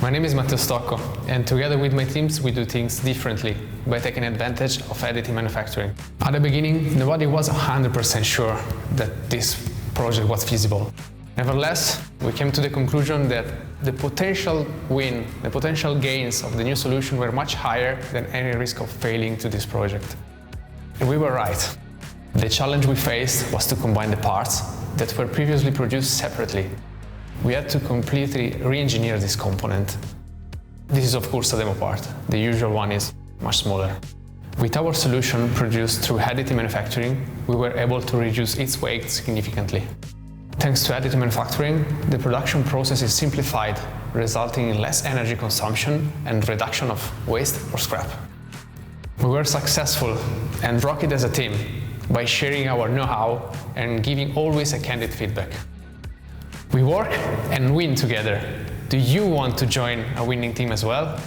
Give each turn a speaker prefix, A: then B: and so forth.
A: My name is Matteo Stocco, and together with my teams we do things differently by taking advantage of additive manufacturing. At the beginning, nobody was 100% sure that this project was feasible. Nevertheless, we came to the conclusion that the potential gains of the new solution were much higher than any risk of failing to this project. And we were right. The challenge we faced was to combine the parts that were previously produced separately. We had to completely re-engineer this component. This is of course a demo part. The usual one is much smaller. With our solution produced through additive manufacturing, we were able to reduce its weight significantly. Thanks to additive manufacturing, the production process is simplified, resulting in less energy consumption and reduction of waste or scrap. We were successful and rocked it as a team by sharing our know-how and giving always a candid feedback. We work and win together. Do you want to join a winning team as well?